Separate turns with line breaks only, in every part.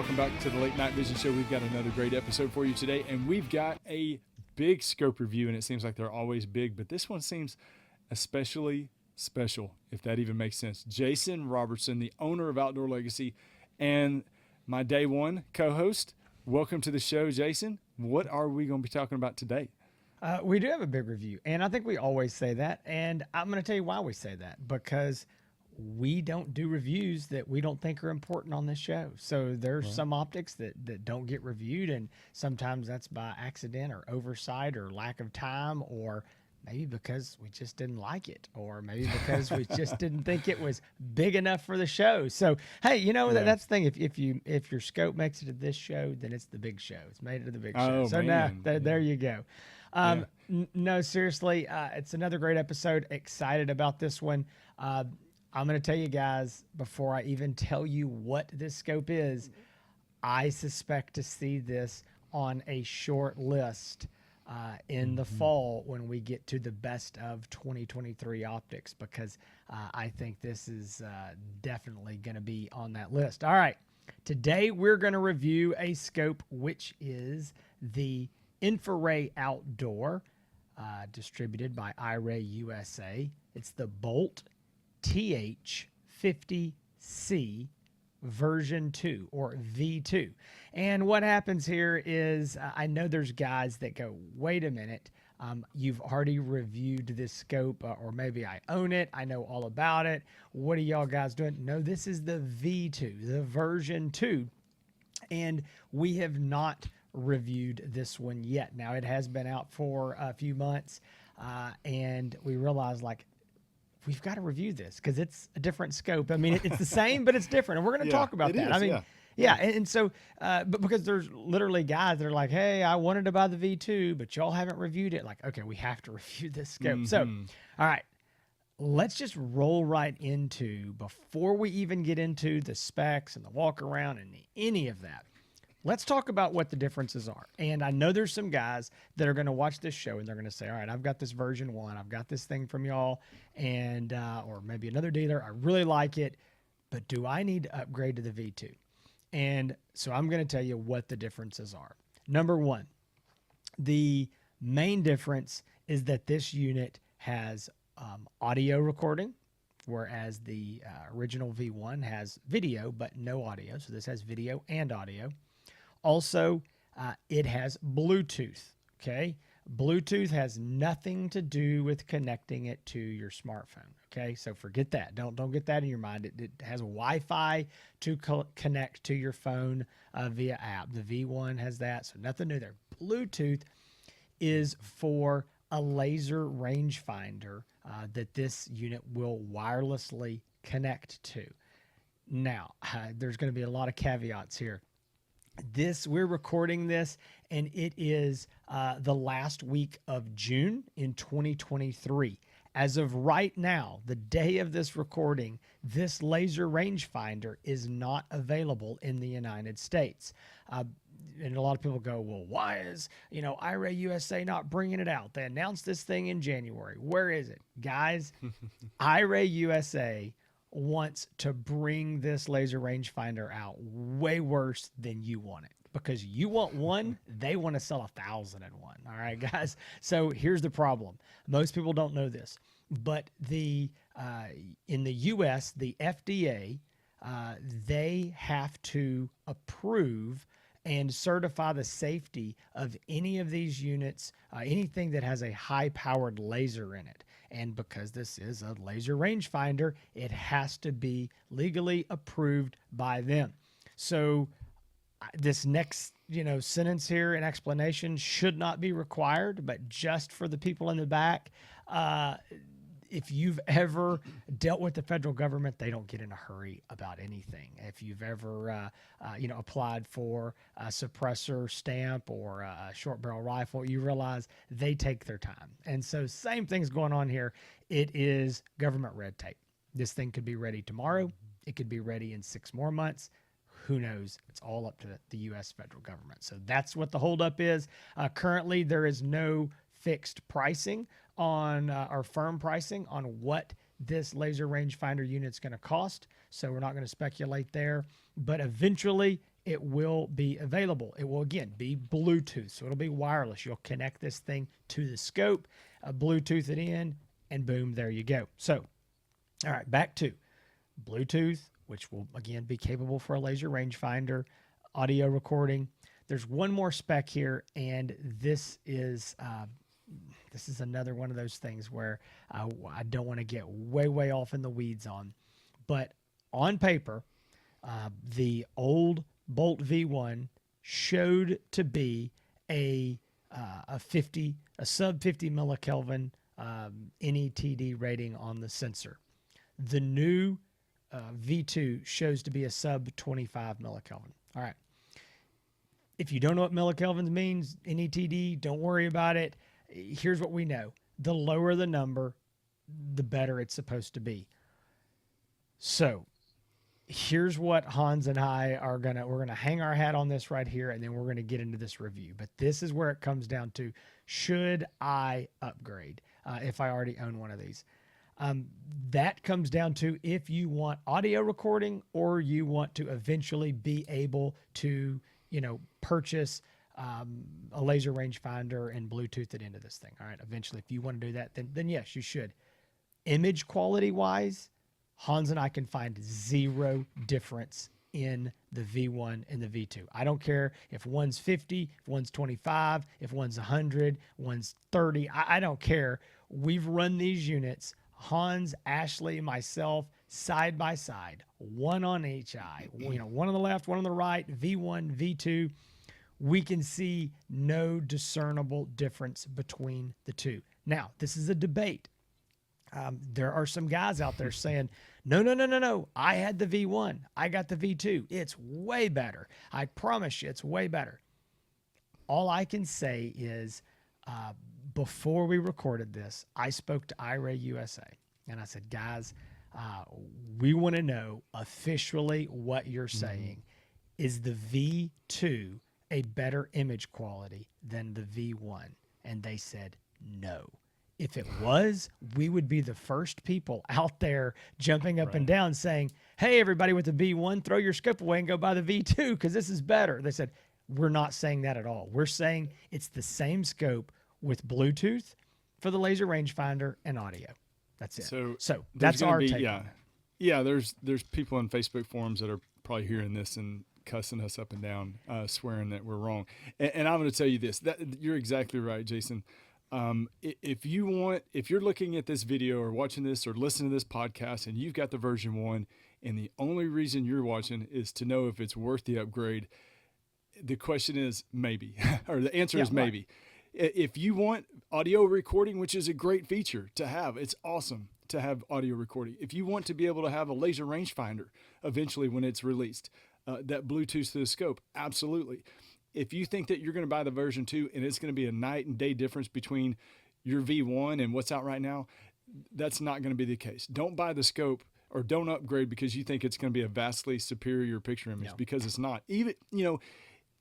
welcome back to the Late Night Vision Show. We've got another great episode for you today, and we've got a big scope review, and it seems like they're always big, but this one seems especially special, if that even makes sense. Jason Robertson, the owner of Outdoor Legacy, and my day one co-host. Welcome to the show, Jason. What are we going to be talking about today?
We do have a big review, and I think we always say that, and I'm going to tell you why we say that, because we don't do reviews that we don't think are important on this show. So there's some optics that don't get reviewed, and sometimes that's by accident or oversight or lack of time, or maybe because we just didn't like it, or maybe because we just didn't think it was big enough for the show. So, hey, you know, that's the thing. If your scope makes it to this show, then it's the big show. It's made it to the big show. So now there you go. No, seriously, it's another great episode. Excited about this one. I'm going to tell you guys, before I even tell you what this scope is, I suspect to see this on a short list in the fall when we get to the best of 2023 optics, because I think this is definitely going to be on that list. All right. Today we're going to review a scope which is the InfiRay Outdoor, distributed by iRay USA. It's the Bolt TH50C version 2 or V2. And what happens here is I know there's guys that go, wait a minute, you've already reviewed this scope, or maybe I own it, I know all about it. What are y'all guys doing? No, this is the V2, the version 2. And we have not reviewed this one yet. Now, it has been out for a few months, and we realized, like, we've got to review this because it's a different scope. I mean, it's the same, but it's different. And we're going to talk about that. And so, but because there's literally guys that are like, hey, I wanted to buy the V2, but y'all haven't reviewed it. Like, okay, we have to review this scope. So, all right, let's just roll right into, before we even get into the specs and the walk around and any of that, let's talk about what the differences are. And I know there's some guys that are going to watch this show and they're going to say, all right, I've got this version 1. I've got this thing from y'all, and or maybe another dealer. I really like it, but do I need to upgrade to the V2? And so I'm going to tell you what the differences are. Number one, the main difference is that this unit has audio recording, whereas the original V1 has video but no audio. So this has video and audio. Also, it has Bluetooth, okay? Bluetooth has nothing to do with connecting it to your smartphone, okay? So forget that. Don't get that in your mind. It has Wi-Fi to connect to your phone via app. The V1 has that, so nothing new there. Bluetooth is for a laser rangefinder that this unit will wirelessly connect to. Now, there's going to be a lot of caveats here. We're recording this, and it is the last week of June in 2023. As of right now, the day of this recording, this laser rangefinder is not available in the United States. And a lot of people go, well, why is, iRay USA not bringing it out? They announced this thing in January. Where is it? Guys, iRay USA wants to bring this laser rangefinder out way worse than you want it, because you want one, they want to sell 1,001. All right, guys. So here's the problem. Most people don't know this, but in the US, the FDA, they have to approve and certify the safety of any of these units, anything that has a high-powered laser in it. And because this is a laser rangefinder, it has to be legally approved by them. So this next, sentence here and explanation should not be required, but just for the people in the back, if you've ever dealt with the federal government, they don't get in a hurry about anything. If you've ever, applied for a suppressor stamp or a short barrel rifle, you realize they take their time. And so same thing's going on here. It is government red tape. This thing could be ready tomorrow. It could be ready in 6 more months. Who knows? It's all up to the U.S. federal government. So that's what the holdup is. Currently, there is no fixed pricing on or firm pricing on what this laser rangefinder unit's going to cost. So we're not going to speculate there, but eventually it will be available. It will, again, be Bluetooth, so it'll be wireless. You'll connect this thing to the scope, Bluetooth it in, and boom, there you go. So, all right, back to Bluetooth, which will, again, be capable for a laser rangefinder, audio recording. There's one more spec here, and this is another one of those things where I don't want to get way off in the weeds on. But on paper, the old Bolt V1 showed to be a sub 50 millikelvin NETD rating on the sensor. The new V2 shows to be a sub 25 millikelvin. All right. If you don't know what millikelvins means, NETD, don't worry about it. Here's what we know. The lower the number, the better it's supposed to be. So here's what Hans and I we're going to hang our hat on this right here, and then we're going to get into this review. But this is where it comes down to, should I upgrade if I already own one of these? That comes down to if you want audio recording or you want to eventually be able to, purchase a laser rangefinder and Bluetooth it into this thing. All right. Eventually, if you want to do that, then yes, you should. Image quality wise, Hans and I can find zero difference in the V1 and the V2. I don't care if one's 50, if one's 25, if one's 100, one's 30. I don't care. We've run these units, Hans, Ashley, myself, side by side, one on each eye, one on the left, one on the right, V1, V2. We can see no discernible difference between the two. Now, this is a debate. There are some guys out there saying, no. I had the V1. I got the V2. It's way better. I promise you, it's way better. All I can say is, before we recorded this, I spoke to iRay USA, and I said, guys, we want to know officially what you're saying. Is the V2 a better image quality than the V1? And they said no. If it was, we would be the first people out there jumping up and down saying, hey, everybody with the V1, throw your scope away and go buy the V2 because this is better. They said, we're not saying that at all. We're saying it's the same scope with Bluetooth for the laser rangefinder and audio. That's it. So that's our take.
Yeah. There's people on Facebook forums that are probably hearing this and cussing us up and down, swearing that we're wrong. And I'm going to tell you this, that you're exactly right, Jason. If you're looking at this video or watching this or listening to this podcast and you've got the version 1 and the only reason you're watching is to know if it's worth the upgrade, the question is maybe, or the answer is maybe. Right. If you want audio recording, which is a great feature to have, it's awesome to have audio recording. If you want to be able to have a laser rangefinder eventually when it's released, that Bluetooth to the scope, absolutely. If you think that you're going to buy the version 2 and it's going to be a night and day difference between your V1 and what's out right now, that's not going to be the case. Don't buy the scope or don't upgrade because you think it's going to be a vastly superior picture image, because it's not. Even,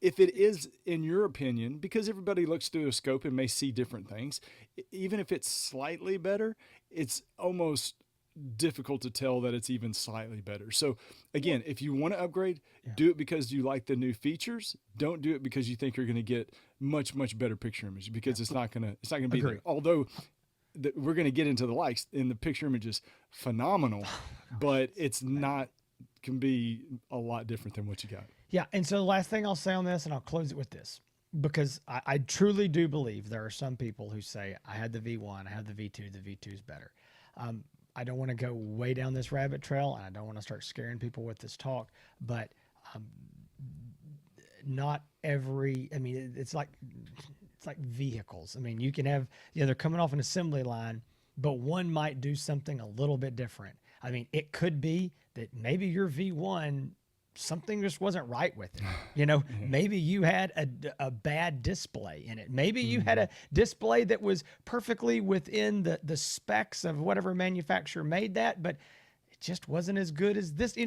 if it is, in your opinion, because everybody looks through a scope and may see different things, even if it's slightly better, it's almost difficult to tell that it's even slightly better. So again, if you want to upgrade, do it because you like the new features. Don't do it because you think you're going to get much better picture image, because it's not going to be there. Although we're going to get into the likes, and the picture image is phenomenal, but it's not, can be a lot different than what you got.
Yeah. And so the last thing I'll say on this, and I'll close it with this, because I truly do believe there are some people who say, I had the V1, I had the V2 is better. I don't want to go way down this rabbit trail, and I don't want to start scaring people with this talk, but not every, it's like vehicles. You can have, they're coming off an assembly line, but one might do something a little bit different. It could be that maybe your V1, something just wasn't right with it. Maybe you had a bad display in it. Maybe you had a display that was perfectly within the specs of whatever manufacturer made that, but it just wasn't as good as this.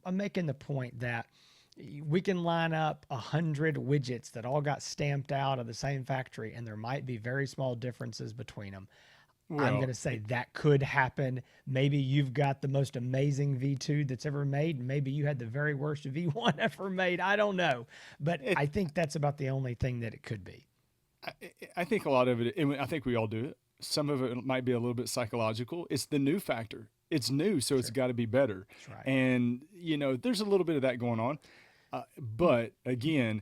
I'm making the point that we can line up 100 widgets that all got stamped out of the same factory, and there might be very small differences between them. I'm
Well,
going to say that could happen. Maybe you've got the most amazing V2 that's ever made. And maybe you had the very worst V1 ever made. I don't know. But
it,
I think that's about the only thing that it could be.
I, I think a lot of it, and I think we all do it. Some of it might be a little bit psychological. It's the new factor. It's new, so it's
Sure.
got to be better.
That's right.
And, there's a little bit of that going on. But again,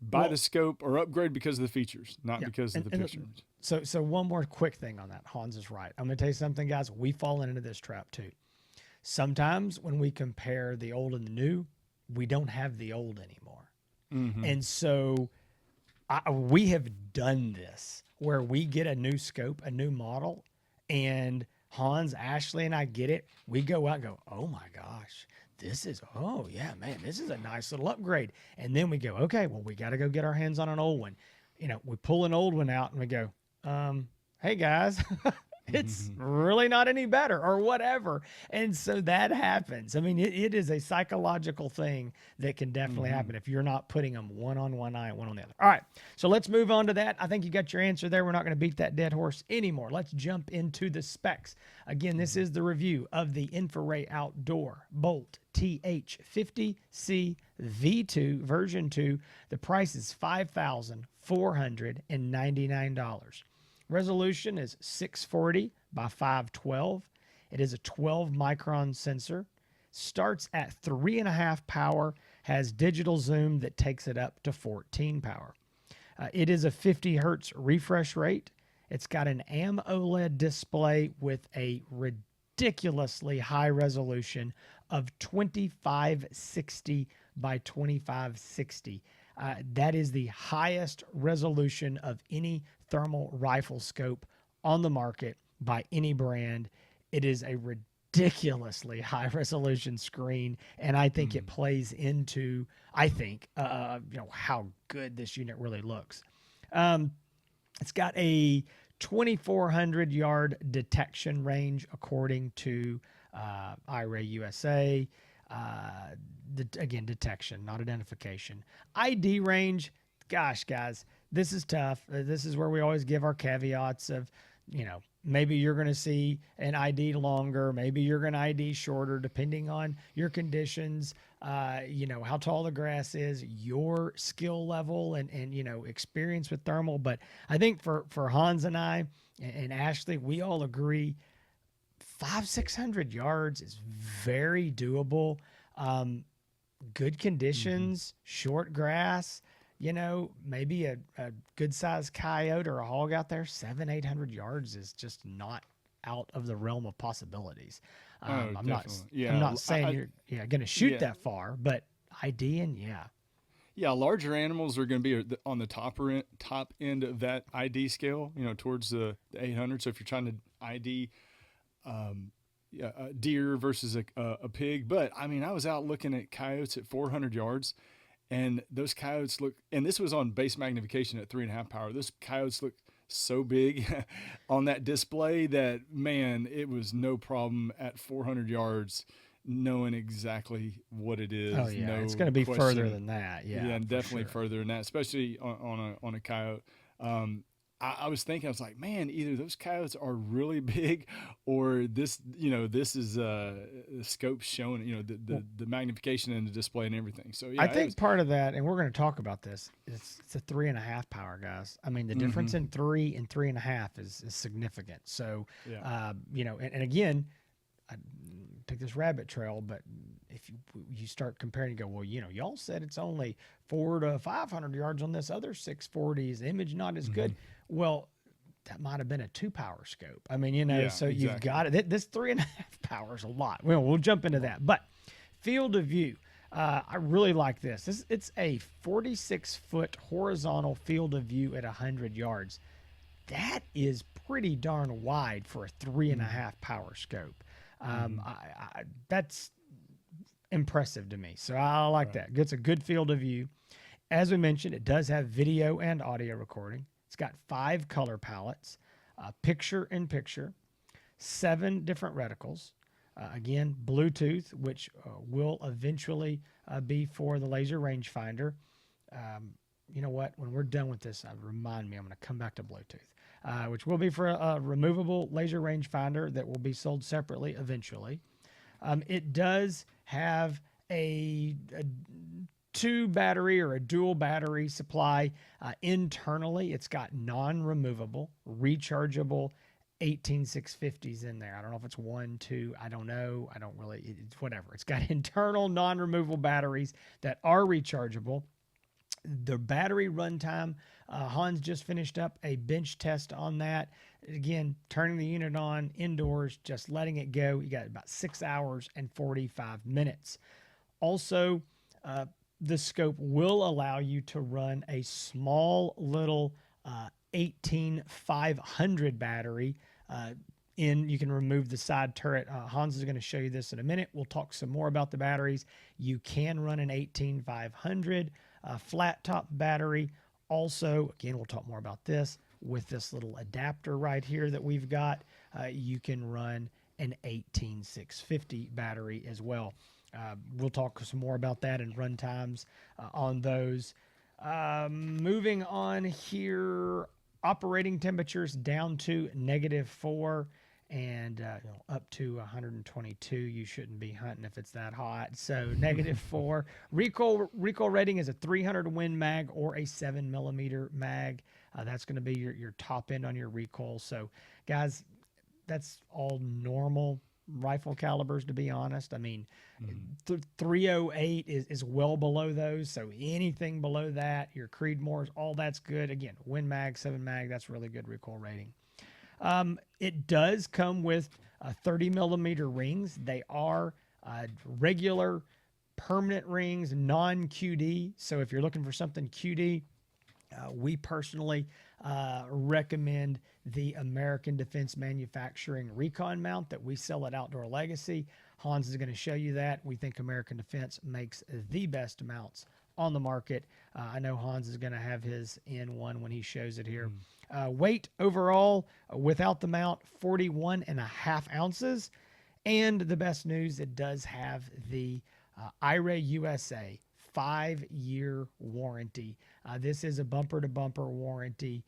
buy
Well,
the scope or upgrade because of the features, not
yeah.
because of the
And
picture.
so one more quick thing on that. Hans is right. I'm going to tell you something, guys. We fall into this trap too. Sometimes when we compare the old and the new, we don't have the old anymore. And so we have done this where we get a new scope, a new model, and Hans, Ashley, and I get it. We go out and go, oh my gosh, oh yeah, man, this is a nice little upgrade. And then we go, okay, well, we got to go get our hands on an old one. We pull an old one out and we go, hey guys, it's really not any better or whatever. And so that happens. I mean, it is a psychological thing that can definitely happen if you're not putting them one on one eye and one on the other. All right, so let's move on to that. I think you got your answer there. We're not going to beat that dead horse anymore. Let's jump into the specs. Again, this is the review of the InfiRay Outdoor Bolt TH50C V2 version 2. The price is $5,499. Resolution is 640 by 512. It is a 12 micron sensor. Starts at 3.5 power, has digital zoom that takes it up to 14 power. It is a 50 hertz refresh rate. It's got an AMOLED display with a ridiculously high resolution of 2560 by 2560. That is the highest resolution of any thermal rifle scope on the market by any brand. It is a ridiculously high resolution screen, and I think it plays into how good this unit really looks. It's got a 2,400 yard detection range according to iRay USA. Again, detection, not identification. ID range, gosh, guys, this is tough. This is where we always give our caveats of, maybe you're going to see an ID longer, maybe you're going to ID shorter, depending on your conditions, how tall the grass is, your skill level, and experience with thermal. But I think for Hans and I and Ashley, we all agree 500-600 yards is very doable. Good conditions, short grass, maybe a good sized coyote or a hog out there, 700-800 yards is just not out of the realm of possibilities. I'm not saying you're going to shoot that far, but IDing, yeah.
Yeah, larger animals are going to be on the top end of that ID scale, towards the 800. So if you're trying to ID a deer versus a pig. But I mean, I was out looking at coyotes at 400 yards, and those coyotes and this was on base magnification at 3.5 power. Those coyotes look so big on that display that, man, it was no problem at 400 yards knowing exactly what it is.
Oh yeah,
no
it's going to be
question.
further than that. Yeah,
and definitely
sure.
further than that, especially on a coyote. I was thinking, I was like, man, either those coyotes are really big, or this is the scope showing, the magnification and the display and everything. So yeah,
I think part of that, and we're going to talk about this, it's a 3.5 power, guys. I mean, the difference in 3 and 3.5 is significant. So, and again, I take this rabbit trail, but if you start comparing and go, well, y'all said it's only 400 to 500 yards on this other 640s, image not as good. Well, that might have been a 2 power scope. I mean, so exactly. You've got it. This 3.5 power is a lot. Well, we'll jump into that, but field of view. I really like this. It's a 46-foot horizontal field of view at 100 yards. That is pretty darn wide for a 3.5 power scope. That's impressive to me. So I like that. It's a good field of view. As we mentioned, it does have video and audio recording. It's got 5 color palettes, picture in picture, 7 different reticles. Again, Bluetooth, which will eventually be for the laser rangefinder. you know what? When we're done with this, remind me, I'm going to come back to Bluetooth, which will be for a removable laser rangefinder that will be sold separately eventually. It does have a two battery or a dual battery supply internally. It's got non-removable, rechargeable 18650s in there. I don't know if it's 1, 2, I don't know. I don't really, it's whatever. It's got internal non-removable batteries that are rechargeable. The battery runtime, Hans just finished up a bench test on that. Again, turning the unit on indoors, just letting it go. You got about 6 hours and 45 minutes. Also, the scope will allow you to run a small little 18500 battery. You can remove the side turret. Hans is going to show you this in a minute. We'll talk some more about the batteries. You can run an 18500 flat top battery. Also, again, we'll talk more about this with this little adapter right here that we've got. You can run an 18650 battery as well. We'll talk some more about that and run times on those. Moving on here, operating temperatures down to -4 and up to 122. You shouldn't be hunting if it's that hot. So -4. Recoil rating is a 300 Win mag or a 7mm mag. That's going to be your top end on your recoil. So guys, that's all normal rifle calibers, to be honest. I mean, 308 is well below those. So anything below that, your Creedmoors, all that's good. Again, Win mag, 7 mag, that's really good recoil rating. It does come with 30mm rings. They are regular permanent rings, non-QD. So if you're looking for something QD, we personally recommend the American Defense Manufacturing Recon mount that we sell at Outdoor Legacy. Hans is going to show you that. We think American Defense makes the best mounts on the market. I know Hans is going to have his in one when he shows it here. Weight overall, without the mount, 41.5 ounces. And the best news, it does have the iRay USA 5-year warranty. This is a bumper-to-bumper warranty,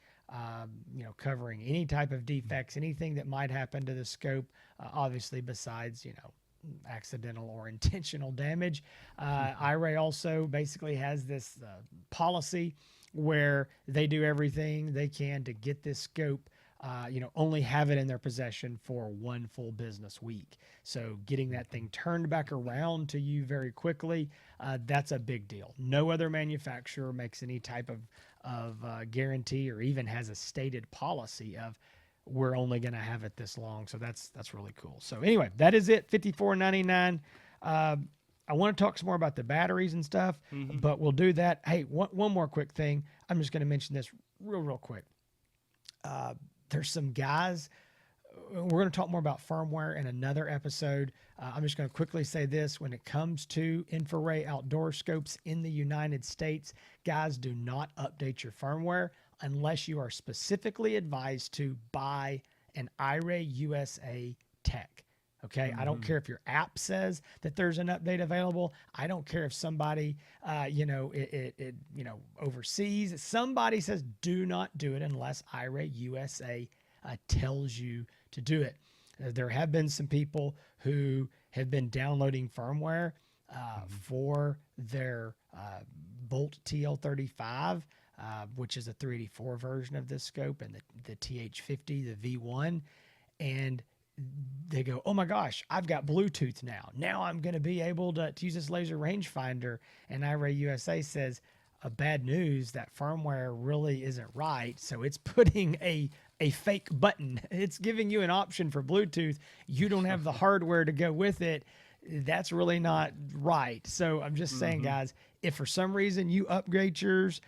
covering any type of defects, anything that might happen to the scope, obviously besides, accidental or intentional damage. iRay also basically has this policy where they do everything they can to get this scope, only have it in their possession for 1 full business week. So getting that thing turned back around to you very quickly, that's a big deal. No other manufacturer makes any type of guarantee or even has a stated policy of we're only going to have it this long. So that's really cool. So anyway, that is it. $54.99. I want to talk some more about the batteries and stuff, but we'll do that. Hey, one more quick thing. I'm just going to mention this real quick. There's some guys, we're going to talk more about firmware in another episode. I'm just going to quickly say this. When it comes to InfiRay outdoor scopes in the United States, guys, do not update your firmware unless you are specifically advised to buy an iRay USA tech. Okay. I don't care if your app says that there's an update available. I don't care if somebody, overseas, somebody says, do not do it unless iRay USA tells you to do it. There have been some people who have been downloading firmware for their Bolt TL35, which is a 384 version of this scope, and the TH50, the V1, and they go, oh my gosh, I've got Bluetooth now. Now I'm going to be able to use this laser rangefinder. And iRay USA says, bad news, that firmware really isn't right. So it's putting a fake button. It's giving you an option for Bluetooth. You don't have the hardware to go with it. That's really not right. So I'm just saying, guys, if for some reason you upgrade yours,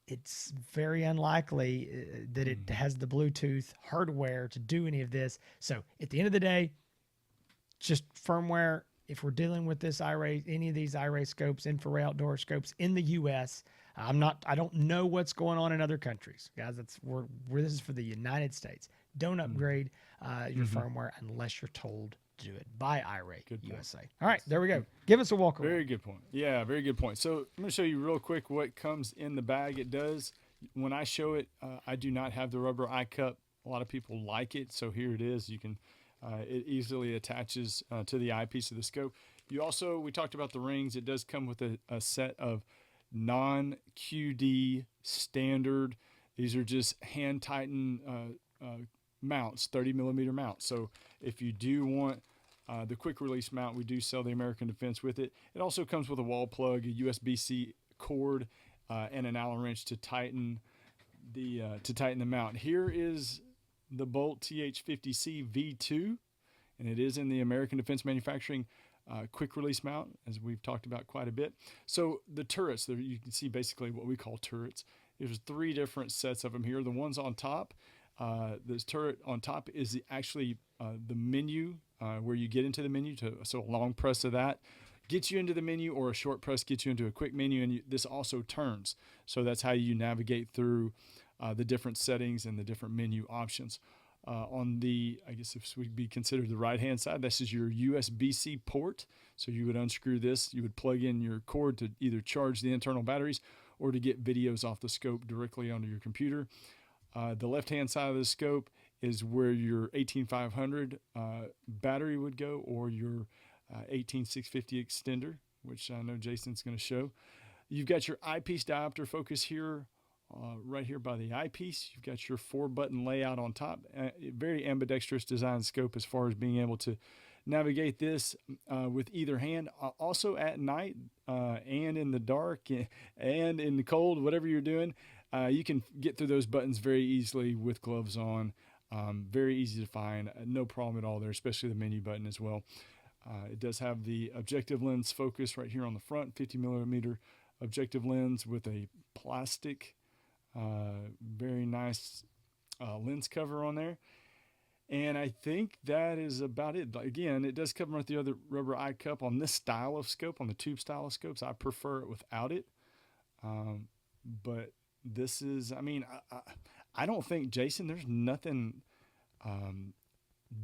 it's very unlikely that it has the Bluetooth hardware to do any of this. So at the end of the day, just firmware. If we're dealing with this iRay, any of these iRay scopes, InfiRay outdoor scopes in the U.S., I don't know what's going on in other countries, guys. This is for the United States. Don't upgrade your firmware unless you're told to do it by iRay
Good point.
USA. All right, there we go. Give us a walk around.
Very good point. Yeah, very good point. So I'm going to show you real quick what comes in the bag. It does, when I show it, I do not have the rubber eye cup. A lot of people like it, so here it is. You can, it easily attaches to the eyepiece of the scope. You also, we talked about the rings. It does come with a set of non-QD standard. These are just hand tighten mounts, 30 millimeter mounts. So if you do want the quick release mount, we do sell the American Defense with it. It also comes with a wall plug, a USB-C cord, and an Allen wrench to tighten the mount. Here is the Bolt TH50C V2, and it is in the American Defense Manufacturing quick release mount, as we've talked about quite a bit. So the turrets, there you can see basically what we call turrets. There's 3 different sets of them here. The ones on top, this turret on top is actually the menu, where you get into the menu. So a long press of that gets you into the menu, or a short press gets you into a quick menu, and this also turns. So that's how you navigate through the different settings and the different menu options. On the, I guess if would be considered the right-hand side, this is your USB-C port. So you would unscrew this, you would plug in your cord to either charge the internal batteries or to get videos off the scope directly onto your computer. The left-hand side of the scope is where your 18500 battery would go, or your 18650 extender, which I know Jason's going to show. You've got your eyepiece diopter focus here, right here by the eyepiece. You've got your 4-button layout on top. Very ambidextrous design scope as far as being able to navigate this with either hand. Also at night and in the dark and in the cold, whatever you're doing, you can get through those buttons very easily with gloves on. Very easy to find, no problem at all there, especially the menu button as well. It does have the objective lens focus right here on the front, 50 millimeter objective lens with a plastic, very nice lens cover on there. And I think that is about it. Again, it does come with the other rubber eye cup on this style of scope, on the tube style of scopes. I prefer it without it. But this is, I mean, I don't think, Jason, there's nothing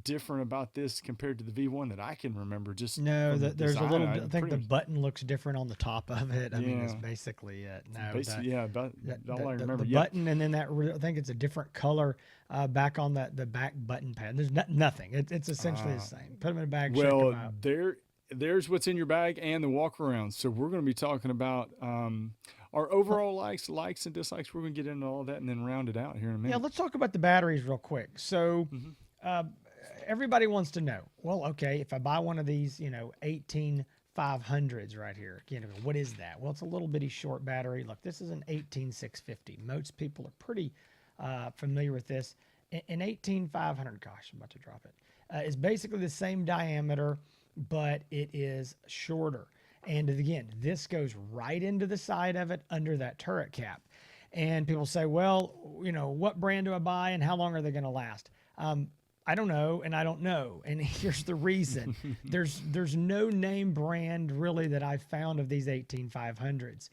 different about this compared to the V1 that I can remember. Just
no, there's a little.
I
I think the button looks different on the top of it. I mean, that's basically it. No,
about all I remember.
The button, and then that I think it's a different color back on the back button pad. There's nothing. It's essentially the same. Put them in a bag.
Well,
check them out.
There's what's in your bag and the walk around. So we're going to be talking about our overall likes and dislikes. We're going to get into all that and then round it out here in a minute.
Yeah, let's talk about the batteries real quick. So. Everybody wants to know, well, okay, if I buy one of these, 18500s right here, again, what is that? Well, it's a little bitty short battery. Look, this is an 18650. Most people are pretty familiar with this. An 18500, gosh, I'm about to drop it, is basically the same diameter, but it is shorter. And again, this goes right into the side of it under that turret cap. And people say, well, what brand do I buy and how long are they going to last? I don't know, and I don't know. And here's the reason. There's no name brand really that I've found of these 18500s.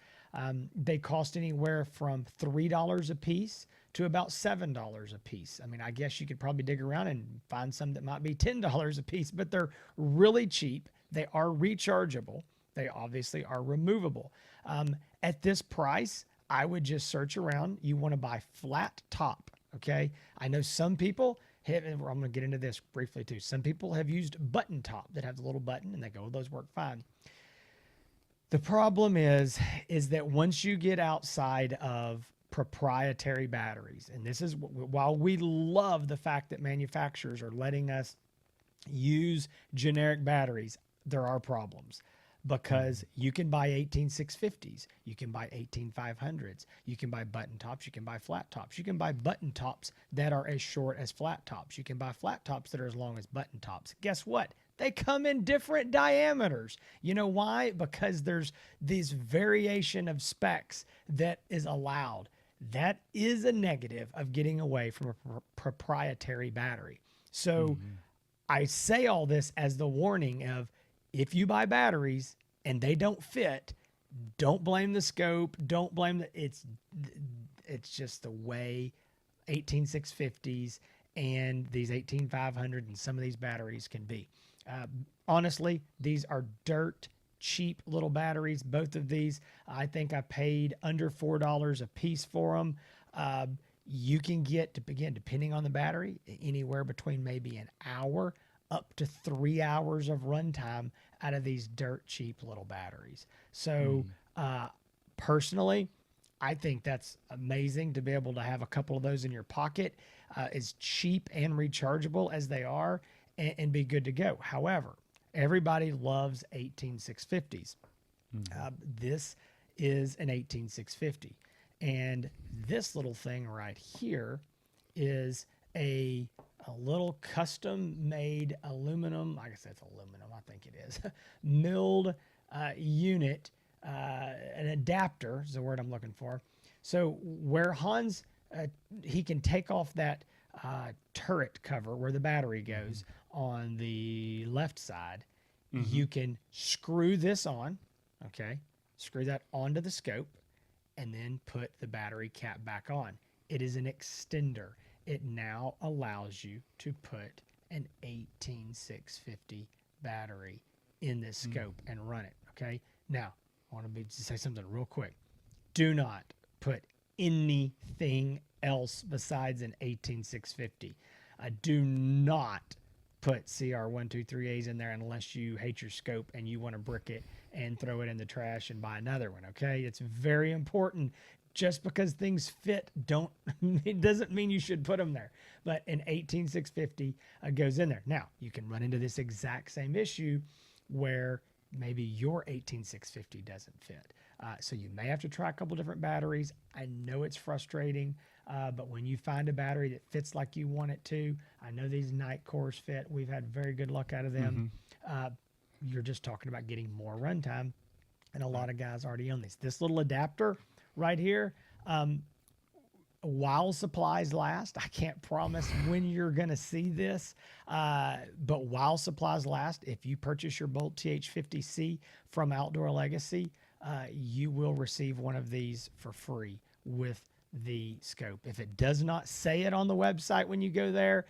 They cost anywhere from $3 a piece to about $7 a piece. I mean, I guess you could probably dig around and find some that might be $10 a piece, but they're really cheap. They are rechargeable. They obviously are removable. At this price, I would just search around. You want to buy flat top, okay? I know some people... I'm going to get into this briefly too. Some people have used button top that have the little button and they go, well, those work fine. The problem is that once you get outside of proprietary batteries, and this is while we love the fact that manufacturers are letting us use generic batteries, there are problems. Because you can buy 18650s, you can buy 18500s, you can buy button tops, you can buy flat tops, you can buy button tops that are as short as flat tops, you can buy flat tops that are as long as button tops. Guess what? They come in different diameters. You know why? Because there's this variation of specs that is allowed. That is a negative of getting away from a proprietary battery. So I say all this as the warning of, if you buy batteries and they don't fit, don't blame the scope. Don't blame it's just the way 18650s and these 18500 and some of these batteries can be. Honestly, these are dirt cheap little batteries. Both of these, I think I paid under $4 a piece for them. You can get, again, depending on the battery, anywhere between maybe an hour up to 3 hours of runtime out of these dirt cheap little batteries. So personally, I think that's amazing to be able to have a couple of those in your pocket, as cheap and rechargeable as they are, and be good to go. However, everybody loves 18650s. This is an 18650. And this little thing right here is a little custom made aluminum, I guess that's aluminum, I think it is, milled unit, an adapter is the word I'm looking for. So where Hans, he can take off that turret cover where the battery goes on the left side, you can screw this on, okay, screw that onto the scope, and then put the battery cap back on. It is an extender. It now allows you to put an 18650 battery in this scope and run it, okay? Now, I want to say something real quick. Do not put anything else besides an 18650. Do not put CR123As in there unless you hate your scope and you want to brick it and throw it in the trash and buy another one, okay? It's very important. Just because things fit, it doesn't mean you should put them there. But an 18650 goes in there. Now, you can run into this exact same issue where maybe your 18650 doesn't fit. So you may have to try a couple different batteries. I know it's frustrating, but when you find a battery that fits like you want it to, I know these night cores fit. We've had very good luck out of them. You're just talking about getting more runtime, and a lot of guys already own these. This little adapter right here, while supplies last, I can't promise when you're going to see this, but while supplies last, if you purchase your Bolt TH50C from Outdoor Legacy, you will receive one of these for free with the scope. If it does not say it on the website when you go there,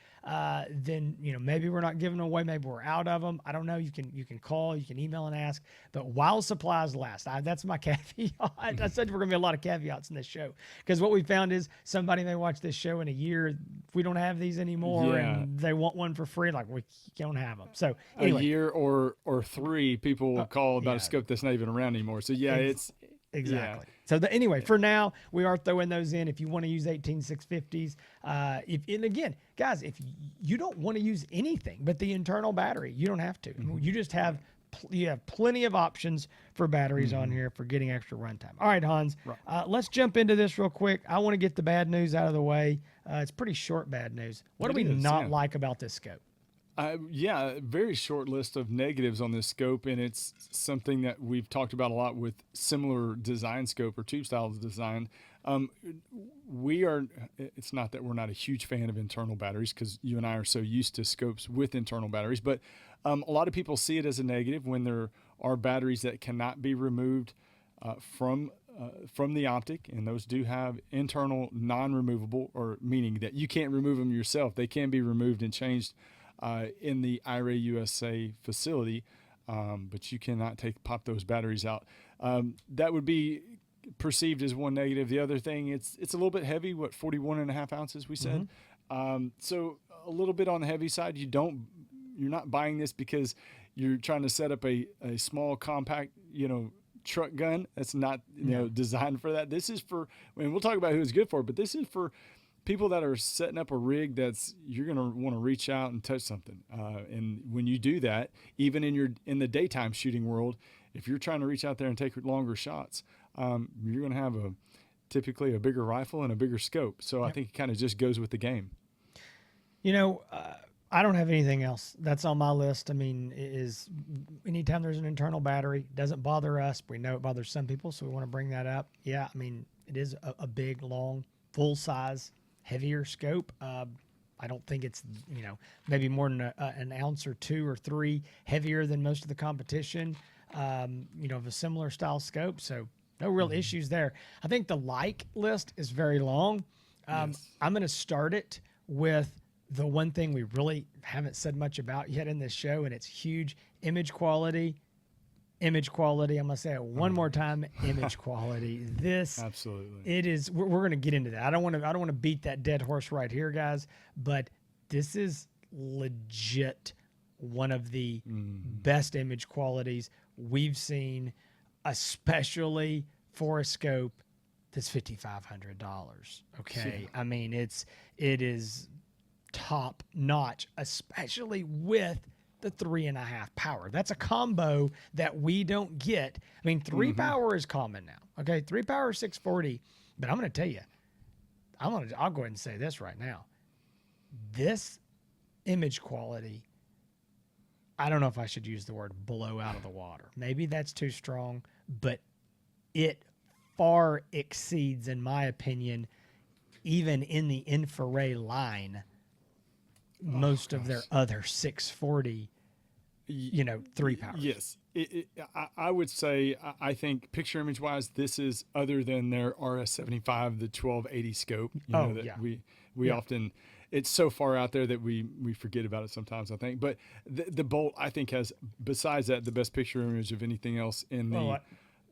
then maybe we're not giving them away, maybe we're out of them. I don't know. You can call, you can email and ask, but while supplies last, that's my caveat. I said we're gonna be a lot of caveats in this show, because what we found is somebody may watch this show in a year, we don't have these anymore, and they want one for free, like we don't have them. So anyway,
a year or 3 people will call about a scope that's not even around anymore. So it's
exactly. So anyway, for now, we are throwing those in. If you want to use 18650s, and again, guys, if you don't want to use anything but the internal battery, you don't have to. You just have plenty of options for batteries on here for getting extra runtime. All right, Hans, let's jump into this real quick. I want to get the bad news out of the way. It's pretty short bad news. What do we not like about this scope?
Very short list of negatives on this scope, and it's something that we've talked about a lot with similar design scope or tube style design. It's not that we're not a huge fan of internal batteries, because you and I are so used to scopes with internal batteries, but a lot of people see it as a negative when there are batteries that cannot be removed from the optic, and those do have internal non-removable, or meaning that you can't remove them yourself. They can be removed and changed in the iRay USA facility, but you cannot pop those batteries out. That would be perceived as one negative. The other thing, it's a little bit heavy, 41.5 ounces we said. So a little bit on the heavy side. You're not buying this because you're trying to set up a small compact, truck gun. That's not, designed for that. This is for, and we'll talk about who it's good for, but this is for people that are setting up a rig you're going to want to reach out and touch something. And when you do that, even in the daytime shooting world, if you're trying to reach out there and take longer shots, you're going to have typically a bigger rifle and a bigger scope. So I think it kind of just goes with the game.
I don't have anything else that's on my list. I mean, anytime there's an internal battery, it doesn't bother us. We know it bothers some people, so we want to bring that up. Yeah, I mean, it is a big, long, full size, heavier scope. I don't think it's, maybe more than an ounce or 2 or 3 heavier than most of the competition, of a similar style scope. So no real issues there. I think the like list is very long. I'm going to start it with the one thing we really haven't said much about yet in this show, and it's huge: image quality. Image quality. I'm gonna say it one more time. Image quality. This
Absolutely.
it is. We're gonna get into that. I don't want to beat that dead horse right here, guys. But this is legit one of the best image qualities we've seen, especially for a scope that's $5,500. Okay,
Yeah.
I mean it is top notch, especially with the 3.5 power. That's a combo that we don't get. I mean, 3 power is common now. Okay, 3 power 640. But I'm going to tell you, I'll go ahead and say this right now. This image quality, I don't know if I should use the word blow out of the water. Maybe that's too strong, but it far exceeds, in my opinion, even in the InfiRay line, most of their other 640, 3 powers.
Yes. I would say, I think picture image wise, this is other than their RS75, the 1280 scope, we often, it's so far out there that we forget about it sometimes, I think. But the Bolt, I think, has, besides that, the best picture image of anything else in the,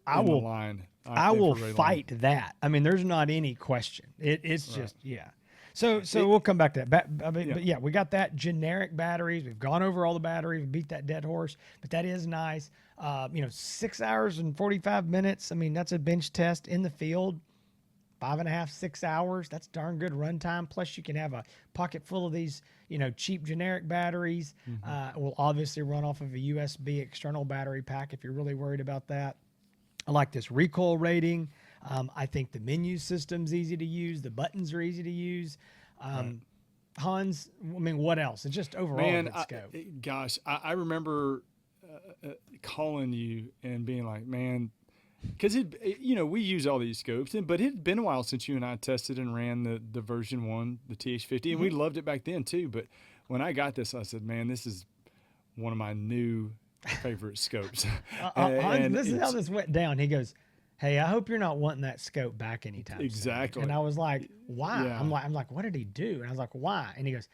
I will
line.
I will fight that. I mean, there's not any question. It's just, yeah. So we'll come back to that. But yeah, we got that generic batteries. We've gone over all the batteries. We beat that dead horse, but that is nice. 6 hours and 45 minutes. I mean, that's a bench test in the field. 5.5, 6 hours. That's darn good runtime. Plus, you can have a pocket full of these, cheap generic batteries. Will obviously run off of a USB external battery pack if you're really worried about that. I like this recoil rating. I think the menu system's easy to use. The buttons are easy to use. Hans, I mean, what else? It's just overall a good scope.
Gosh, I remember calling you and being like, man, because we use all these scopes, but it had been a while since you and I tested and ran the version 1, the TH50, and we loved it back then too. But when I got this, I said, man, this is one of my new favorite scopes.
Hans, this is how this went down. He goes, hey, I hope you're not wanting that scope back anytime
exactly.
soon. And I was like, why?
Yeah.
I'm like, what did he do? And I was like, why? And he goes,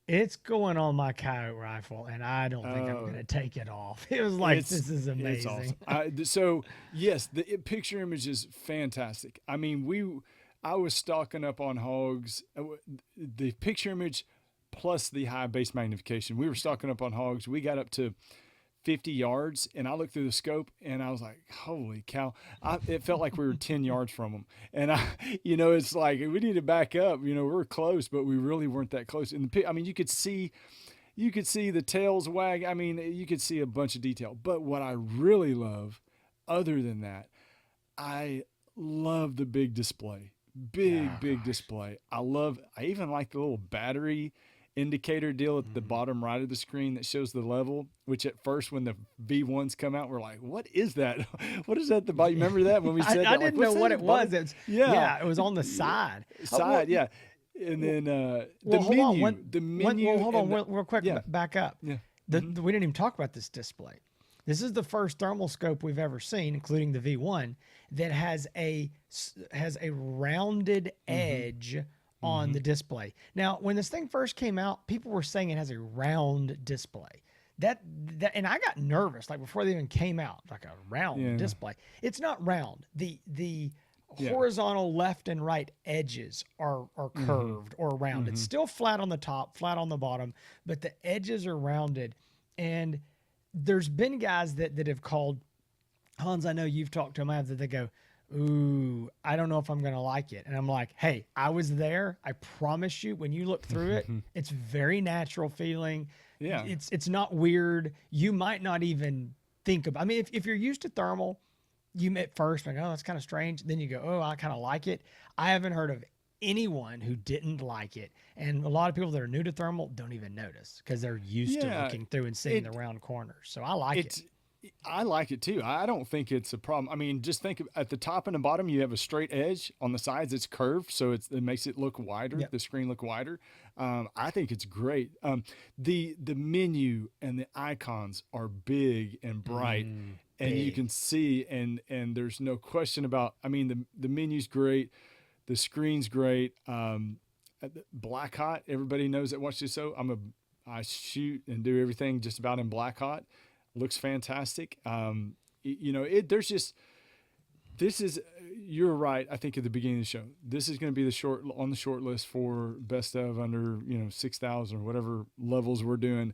it's going on my coyote rifle, and I don't think I'm going to take it off. It was like, this is amazing.
It's awesome. So yes, the picture image is fantastic. I mean, I was stocking up on hogs. The picture image plus the high base magnification. We were stocking up on hogs. We got up to 50 yards, and I looked through the scope, and I was like, holy cow. It felt like we were 10 yards from them. And it's like, we need to back up. We're close, but we really weren't that close. And you could see the tails wag. I mean, you could see a bunch of detail. But what I really love, other than that, I love the big display. Big display. I even like the little battery indicator deal at the bottom right of the screen that shows the level, which at first when the V1s come out, we're like, what is that? What is that at the bottom? You remember that when we said
I didn't know what it was. It was on the side.
Yeah. And then the menu.
Hold on real quick. Back up.
Yeah.
We didn't even talk about this display. This is the first thermal scope we've ever seen, including the V1, that has a rounded edge on the display. Now, when this thing first came out, people were saying it has a round display. That and I got nervous, like before they even came out, like a round display. It's not round. The horizontal left and right edges are curved or rounded. It's still flat on the top, flat on the bottom, but the edges are rounded. And there's been guys that have called, Hans, I know you've talked to them, that they go, ooh, I don't know if I'm going to like it. And I'm like, hey, I was there. I promise you, when you look through it, it's very natural feeling.
Yeah.
It's not weird. You might not even think about, I mean, if you're used to thermal, you at first like, oh, that's kind of strange. Then you go, oh, I kind of like it. I haven't heard of anyone who didn't like it. And a lot of people that are new to thermal don't even notice because they're used to looking through and seeing the round corners. So I like it.
I like it too. I don't think it's a problem. I mean, just think at the top and the bottom, you have a straight edge. On the sides, it's curved, so it makes it look wider. Yep. The screen look wider. I think it's great. The menu and the icons are big and bright, and you can see, and there's no question about. I mean, the menu's great, the screen's great. black hot. Everybody knows that watch this. So I shoot and do everything just about in black hot. Looks fantastic. There's just, this is, you're right. I think at the beginning of the show, this is going to be on the short list for best of under 6,000 or whatever levels we're doing.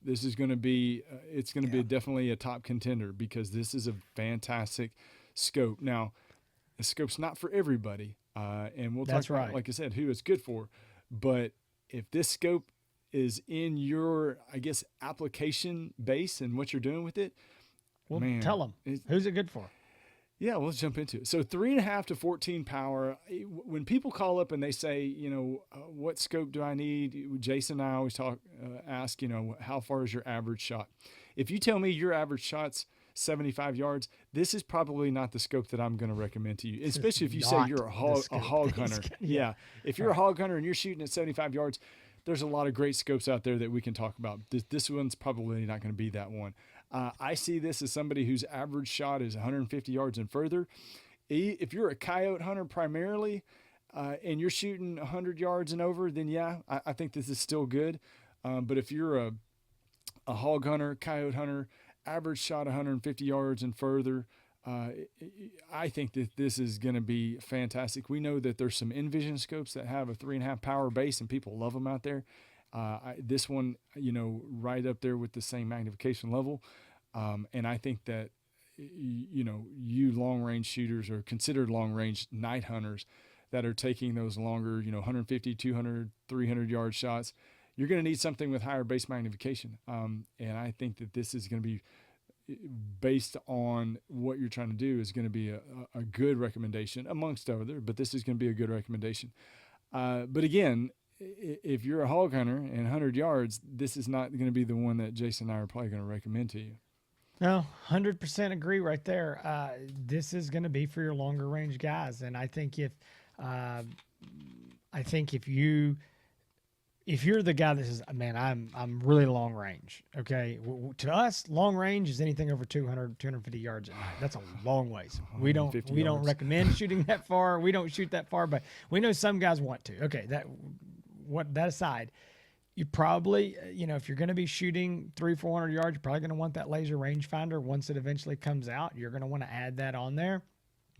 This is going to be it's going to be definitely a top contender because this is a fantastic scope. Now, the scope's not for everybody, and we'll talk about, like I said, who it's good for. But if this scope is in your, I guess, application base and what you're doing with it,
well, tell them who's it good for.
Yeah, well, let's jump into it. So 3.5 to 14 power. When people call up and they say, what scope do I need? Jason and I always ask, how far is your average shot? If you tell me your average shot's 75 yards, this is probably not the scope that I'm going to recommend to you, especially if you say you're a hog hunter. Yeah. If you're a hog hunter and you're shooting at 75 yards, there's a lot of great scopes out there that we can talk about. This one's probably not going to be that one. I see this as somebody whose average shot is 150 yards and further. If you're a coyote hunter primarily, and you're shooting 100 yards and over, then I think this is still good. But if you're a hog hunter, coyote hunter, average shot 150 yards and further, I think that this is going to be fantastic. We know that there's some Envision scopes that have a 3.5 power base, and people love them out there. This one, right up there with the same magnification level. And I think that, you long range shooters or considered long range night hunters that are taking those longer, 150, 200, 300 yard shots, you're going to need something with higher base magnification. And I think that this is going to be, based on what you're trying to do, is going to be a good recommendation amongst other, but this is going to be a good recommendation. But again, if you're a hog hunter and 100 yards, this is not going to be the one that Jason and I are probably going to recommend to you.
No, 100% agree right there. This is going to be for your longer range guys. And I think if you're the guy that says, man, I'm really long range. Okay. To us, long range is anything over 200, 250 yards at night. That's a long ways. We don't recommend shooting that far. We don't shoot that far, but we know some guys want to. Okay. That aside, you probably, if you're going to be shooting 300-400 yards, you're probably going to want that laser rangefinder. Once it eventually comes out, you're going to want to add that on there.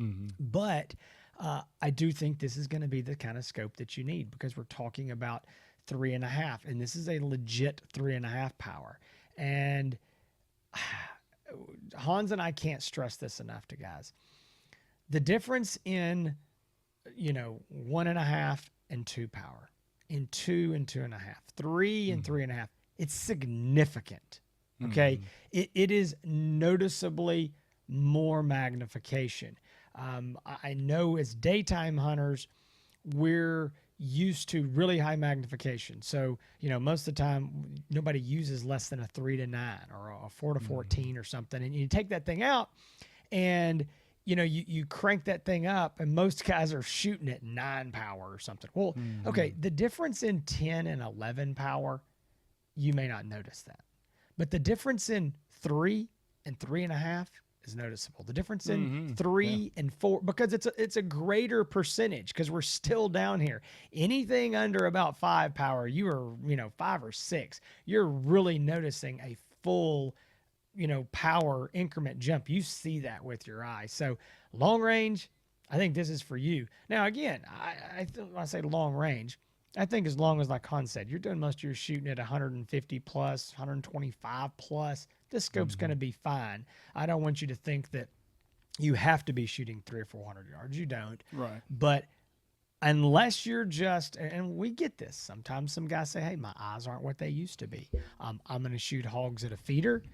Mm-hmm. But I do think this is going to be the kind of scope that you need, because we're talking about 3.5, and this is a legit 3.5 power. And Hans and I can't stress this enough to guys. The difference in, 1.5 and 2 power, in 2 and 2.5, 3 and 3.5, it's significant. Okay. It is noticeably more magnification. I know as daytime hunters, we're used to really high magnification. So, most of the time nobody uses less than a 3 to 9 or a 4 to 14 or something. And you take that thing out and, you crank that thing up, and most guys are shooting at 9 power or something. Well, okay. The difference in 10 and 11 power, you may not notice that, but the difference in 3 and 3.5 is noticeable. The difference in 3 and 4, because it's a greater percentage, because we're still down here. Anything under about 5 power, you are, 5 or 6, you're really noticing a full, power increment jump. You see that with your eye. So long range, I think this is for you. Now, again, I say long range, I think as long as, like Hans said, you're doing most of your shooting at 150 plus, 125 plus, this scope's going to be fine. I don't want you to think that you have to be shooting 300 or 400 yards. You don't.
Right.
But unless you're just, and we get this, sometimes some guys say, hey, my eyes aren't what they used to be. I'm going to shoot hogs at a feeder.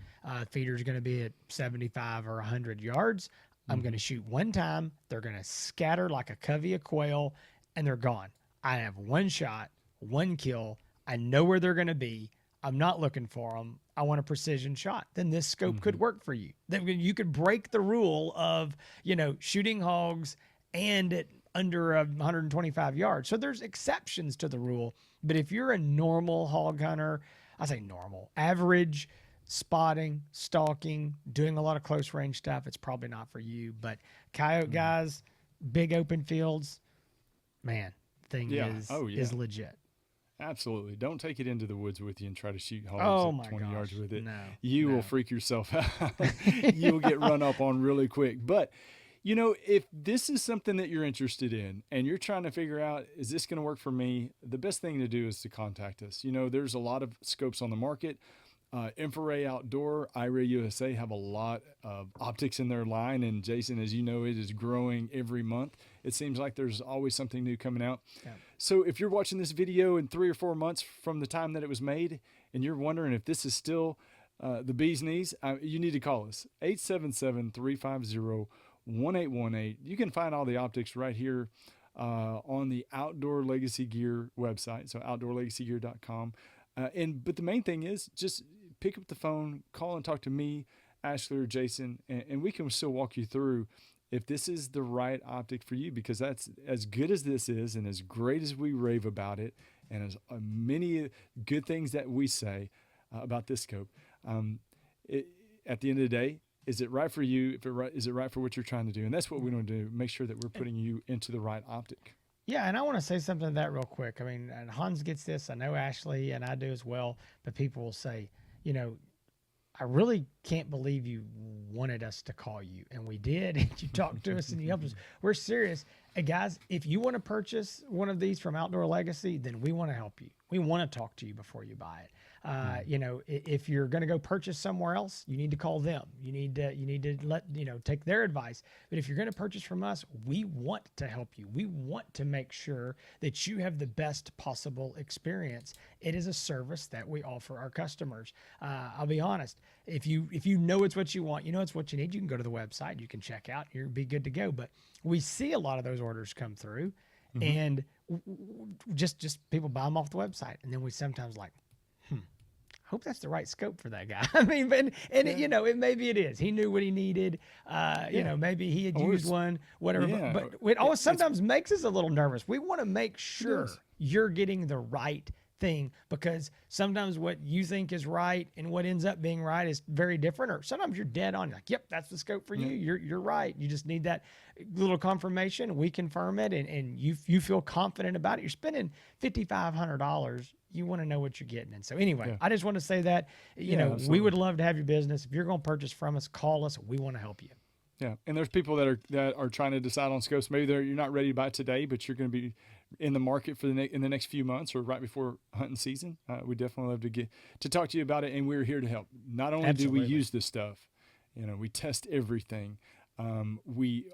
Feeder's going to be at 75 or 100 yards. I'm going to shoot one time. They're going to scatter like a covey of quail, and they're gone. I have one shot, one kill. I know where they're going to be. I'm not looking for them. I want a precision shot. Then this scope could work for you. Then you could break the rule of, shooting hogs and at under 125 yards. So there's exceptions to the rule. But if you're a normal hog hunter, I say normal, average, spotting, stalking, doing a lot of close range stuff, it's probably not for you. But coyote guys, big open fields, man, thing
Yeah.
is
Oh, yeah.
is legit.
Absolutely. Don't take it into the woods with you and try to shoot holes
Oh
at
my
20 yards
gosh,
with it.
no,
You will
no.
freak yourself out. You'll get run up on really quick. But, you know, if this is something that you're interested in and you're trying to figure out, is this going to work for me? The best thing to do is to contact us. You know, there's a lot of scopes on the market. InfiRay Outdoor, iRay USA have a lot of optics in their line. And Jason, as you know, it is growing every month. It seems like there's always something new coming out.
Yeah.
So if you're watching this video in 3 or 4 months from the time that it was made and you're wondering if this is still the bee's knees, you need to call us, 877-350-1818. You can find all the optics right here on the Outdoor Legacy Gear website, so outdoorlegacygear.com. But the main thing is just pick up the phone, call and talk to me, Ashley, or Jason, and we can still walk you through if this is the right optic for you, because that's as good as this is and as great as we rave about it and as many good things that we say about this scope. At the end of the day, is it right for you? Is it right for what you're trying to do? And that's what we want to do, make sure that we're putting you into the right optic.
Yeah, and I want to say something to that real quick. I mean, and Hans gets this. I know Ashley and I do as well. But people will say, you know, I really can't believe you wanted us to call you. And we did. And you talked to us and you helped us. We're serious. Hey, guys, if you want to purchase one of these from Outdoor Legacy, then we want to help you. We want to talk to you before you buy it. You know, if you're going to go purchase somewhere else, you need to call them. You need to take their advice. But if you're going to purchase from us, we want to help you. We want to make sure that you have the best possible experience. It is a service that we offer our customers. I'll be honest. If you know it's what you want, you know it's what you need, you can go to the website. You can check out. You'll be good to go. But we see a lot of those orders come through, and just people buy them off the website, and then we sometimes like, hope that's the right scope for that guy. I mean, you know, maybe it is. He knew what he needed. You know, maybe he had used one, whatever.
Yeah.
But it always sometimes makes us a little nervous. We want to make sure you're getting the right thing, because sometimes what you think is right and what ends up being right is very different. Or sometimes you're dead on. You're like, yep, that's the scope for you. You're right. You just need that little confirmation. We confirm it, and you feel confident about it. You're spending $5,500. You want to know what you're getting. And so anyway, I just want to say that, you know,
absolutely.
we would love to have your business. If you're going to purchase from us, call us. We want to help you.
Yeah, and there's people that are trying to decide on scopes. Maybe you're not ready to buy today, but you're going to be in the market for in the next few months or right before hunting season. We definitely love to talk to you about it, and we're here to help. Not only do we use this stuff, you know, we test everything. We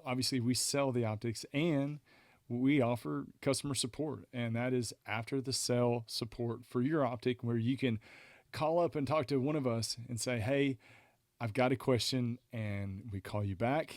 sell the optics, and we offer customer support, and that is after the sale support for your optic, where you can call up and talk to one of us and say, hey, I've got a question, and we call you back.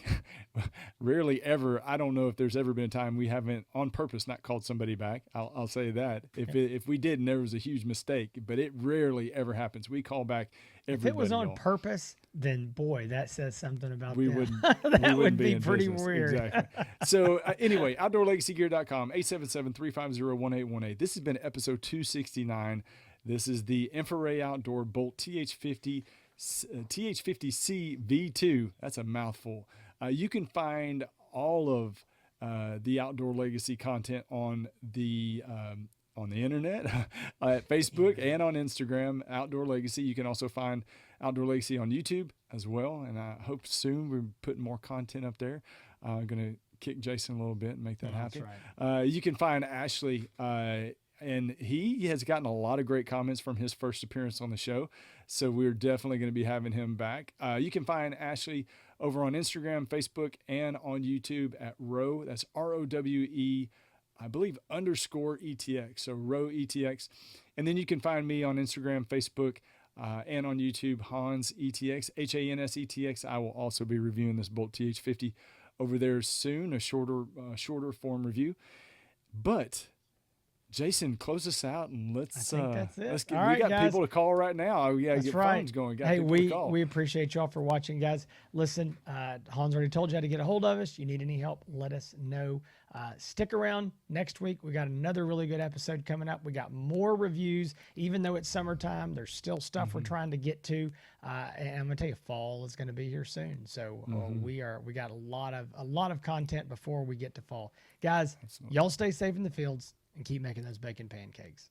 Rarely ever. I don't know if there's ever been a time we haven't on purpose not called somebody back. I'll say that. If we did and there was a huge mistake, but it rarely ever happens. We call back everybody.
If it was on purpose, then boy, that says something about
we
them.
wouldn't.
That would
be
be pretty
business.
weird.
Exactly. So anyway, outdoorlegacygear.com, 877-350-1818. This has been episode 269. This is the InfiRay Outdoor Bolt TH50C V2. That's a mouthful. You can find all of the Outdoor Legacy content on the internet, at Facebook and on Instagram, Outdoor Legacy. You can also find Outdoor Legacy on YouTube as well. And I hope soon we're putting more content up there. I'm going to kick Jason a little bit and make that happen.
That's right.
You can find Ashley, and he has gotten a lot of great comments from his first appearance on the show. So we're definitely going to be having him back. You can find Ashley over on Instagram, Facebook, and on YouTube at Rowe. That's ROWE, I believe, _ETX. So Rowe ETX. And then you can find me on Instagram, Facebook, and on YouTube, Hans ETX, HANS ETX. I will also be reviewing this Bolt TH50 over there soon, a shorter form review. But Jason, close us out, and let's.
I think that's it.
Let's get,
All
we
right,
got
guys.
people to call right now. We got to
That's
get
right.
phones going. Got
Hey,
people to call.
we appreciate y'all for watching, guys. Listen, Hans already told you how to get a hold of us. You need any help, let us know. Stick around next week. We got another really good episode coming up. We got more reviews. Even though it's summertime, there's still stuff we're trying to get to. And I'm gonna tell you, fall is gonna be here soon. So we got a lot of content before we get to fall. Guys, y'all stay safe in the fields and keep making those bacon pancakes.